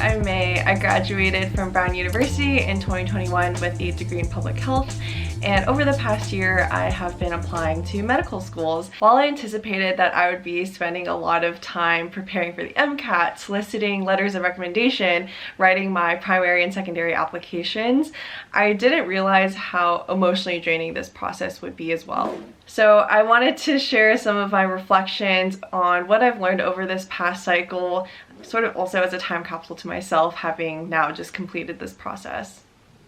I'm May. I graduated from Brown University in 2021 with a degree in public health, and over the past year I have been applying to medical schools. While I anticipated that I would be spending a lot of time preparing for the MCAT, soliciting letters of recommendation, writing my primary and secondary applications, I didn't realize how emotionally draining this process would be as well. So I wanted to share some of my reflections on what I've learned over this past cycle, sort of also as a time capsule to myself, having now just completed this process.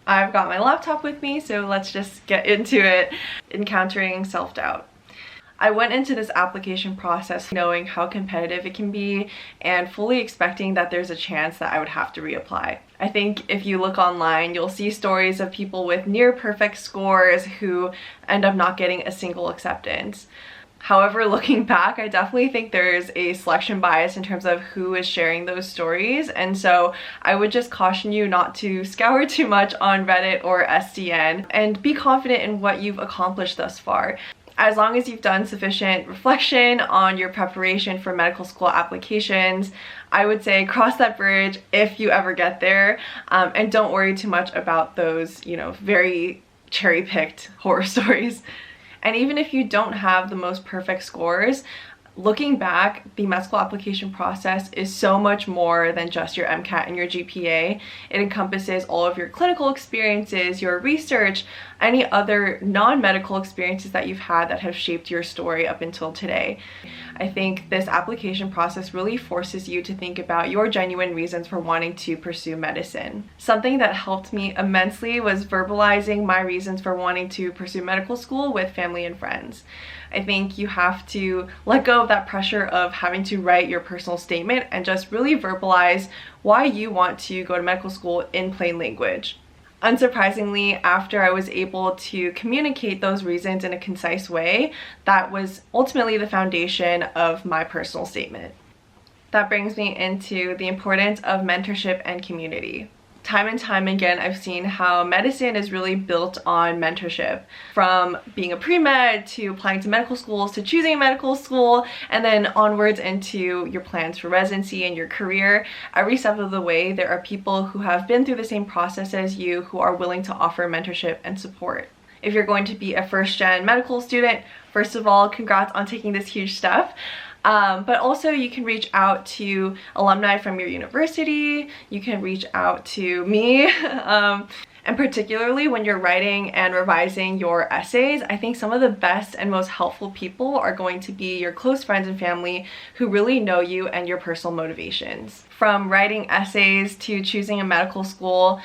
I've got my laptop with me, so let's just get into it. Encountering self-doubt. I went into this application process knowing how competitive it can be and fully expecting that there's a chance that I would have to reapply. I think if you look online, you'll see stories of people with near perfect scores who end up not getting a single acceptance. However, looking back, I definitely think there's a selection bias in terms of who is sharing those stories, and so I would just caution you not to scour too much on Reddit or SDN and be confident in what you've accomplished thus far. As long as you've done sufficient reflection on your preparation for medical school applications, I would say cross that bridge if you ever get there, and don't worry too much about those, very cherry-picked horror stories. And even if you don't have the most perfect scores, looking back, the med school application process is so much more than just your MCAT and your GPA. It encompasses all of your clinical experiences, your research, any other non-medical experiences that you've had that have shaped your story up until today. I think this application process really forces you to think about your genuine reasons for wanting to pursue medicine. Something that helped me immensely was verbalizing my reasons for wanting to pursue medical school with family and friends. I think you have to let go of that pressure of having to write your personal statement and just really verbalize why you want to go to medical school in plain language. Unsurprisingly, after I was able to communicate those reasons in a concise way, that was ultimately the foundation of my personal statement. That brings me into the importance of mentorship and community. Time and time again, I've seen how medicine is really built on mentorship. From being a pre-med to applying to medical schools to choosing a medical school and then onwards into your plans for residency and your career. Every step of the way, there are people who have been through the same process as you who are willing to offer mentorship and support. If you're going to be a first-gen medical student, first of all, congrats on taking this huge step. But also you can reach out to alumni from your university, you can reach out to me, and particularly when you're writing and revising your essays, I think some of the best and most helpful people are going to be your close friends and family who really know you and your personal motivations. From writing essays to choosing a medical school,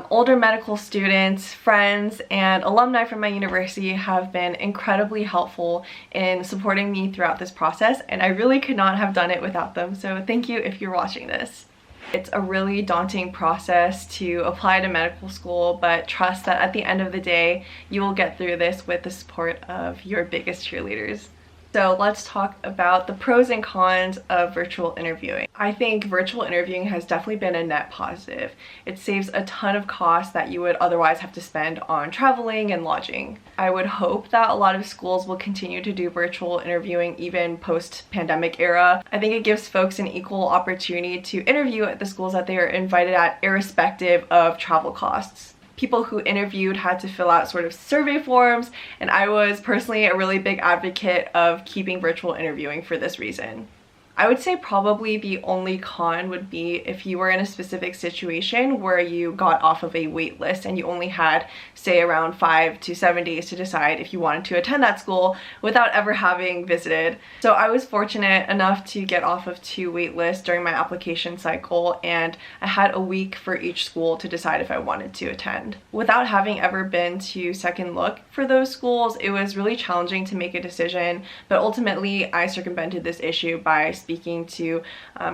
older medical students, friends, and alumni from my university have been incredibly helpful in supporting me throughout this process, and I really could not have done it without them, so thank you if you're watching this. It's a really daunting process to apply to medical school, but trust that at the end of the day, you will get through this with the support of your biggest cheerleaders. So let's talk about the pros and cons of virtual interviewing. I think virtual interviewing has definitely been a net positive. It saves a ton of costs that you would otherwise have to spend on traveling and lodging. I would hope that a lot of schools will continue to do virtual interviewing even post-pandemic era. I think it gives folks an equal opportunity to interview at the schools that they are invited at, irrespective of travel costs. People who interviewed had to fill out sort of survey forms, and I was personally a really big advocate of keeping virtual interviewing for this reason. I would say probably the only con would be if you were in a specific situation where you got off of a wait list and you only had, say, around 5 to 7 days to decide if you wanted to attend that school without ever having visited. So I was fortunate enough to get off of 2 wait lists during my application cycle, and I had a week for each school to decide if I wanted to attend. Without having ever been to second look for those schools, it was really challenging to make a decision, but ultimately I circumvented this issue by speaking to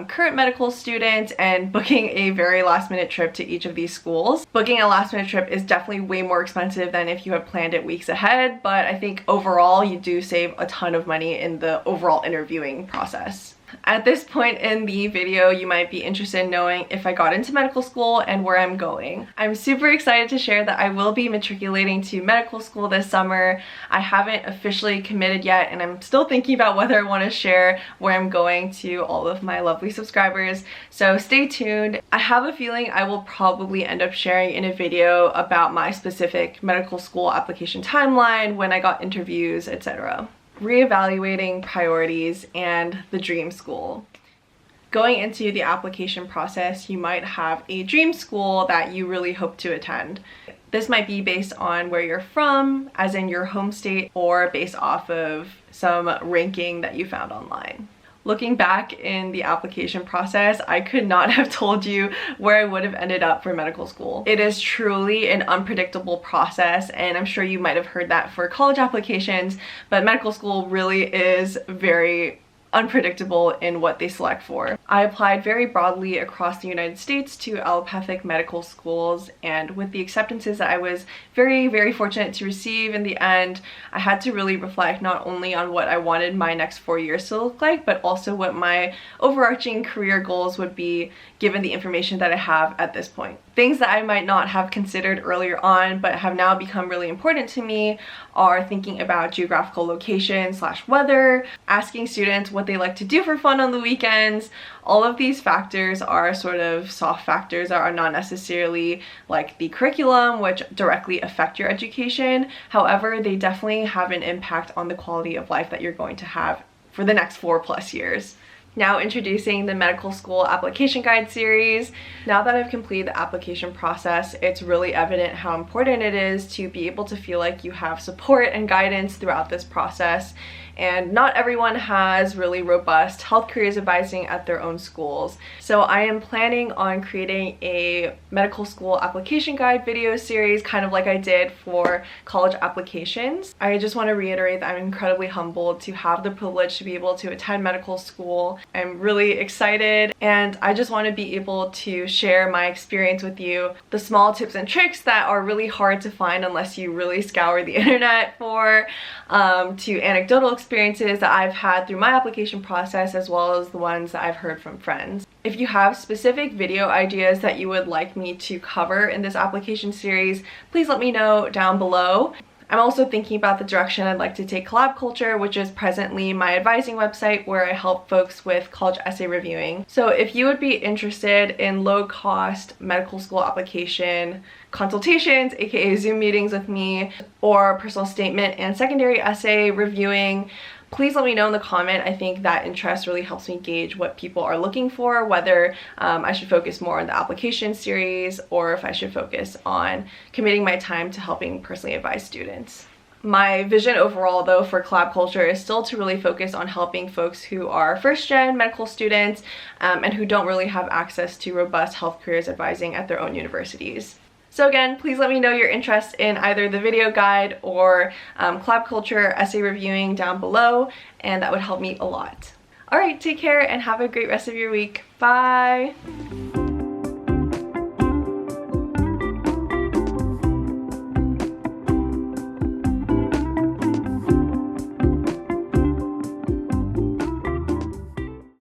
current medical students and booking a very last-minute trip to each of these schools. Booking a last-minute trip is definitely way more expensive than if you have planned it weeks ahead, but I think overall you do save a ton of money in the overall interviewing process. At this point in the video, you might be interested in knowing if I got into medical school and where I'm going. I'm super excited to share that I will be matriculating to medical school this summer. I haven't officially committed yet, and I'm still thinking about whether I want to share where I'm going to all of my lovely subscribers, so stay tuned. I have a feeling I will probably end up sharing in a video about my specific medical school application timeline, when I got interviews, etc. Reevaluating priorities and the dream school. Going into the application process, you might have a dream school that you really hope to attend. This might be based on where you're from, as in your home state, or based off of some ranking that you found online. Looking back in the application process, I could not have told you where I would have ended up for medical school. It is truly an unpredictable process, and I'm sure you might have heard that for college applications, but medical school really is very unpredictable in what they select for. I applied very broadly across the United States to allopathic medical schools, and with the acceptances that I was very fortunate to receive in the end, I had to really reflect not only on what I wanted my next 4 years to look like, but also what my overarching career goals would be given the information that I have at this point. Things that I might not have considered earlier on but have now become really important to me are thinking about geographical location / weather, asking students what they like to do for fun on the weekends. All of these factors are sort of soft factors that are not necessarily like the curriculum, which directly affect your education. However, they definitely have an impact on the quality of life that you're going to have for the next 4+ years. Now introducing the medical school application guide series. Now that I've completed the application process, it's really evident how important it is to be able to feel like you have support and guidance throughout this process. And not everyone has really robust health careers advising at their own schools. So I am planning on creating a medical school application guide video series, kind of like I did for college applications. I just want to reiterate that I'm incredibly humbled to have the privilege to be able to attend medical school. I'm really excited, and I just want to be able to share my experience with you, the small tips and tricks that are really hard to find unless you really scour the internet for, to anecdotal experiences that I've had through my application process, as well as the ones that I've heard from friends. If you have specific video ideas that you would like me to cover in this application series, please let me know down below. I'm also thinking about the direction I'd like to take Collab Culture, which is presently my advising website where I help folks with college essay reviewing. So if you would be interested in low-cost medical school application consultations, aka Zoom meetings with me, or personal statement and secondary essay reviewing, please let me know in the comment. I think that interest really helps me gauge what people are looking for, whether I should focus more on the application series or if I should focus on committing my time to helping personally advise students. My vision overall though for Collab Culture is still to really focus on helping folks who are first-gen medical students and who don't really have access to robust health careers advising at their own universities. So again, please let me know your interest in either the video guide or Collab Culture essay reviewing down below, and that would help me a lot. Alright, take care and have a great rest of your week. Bye!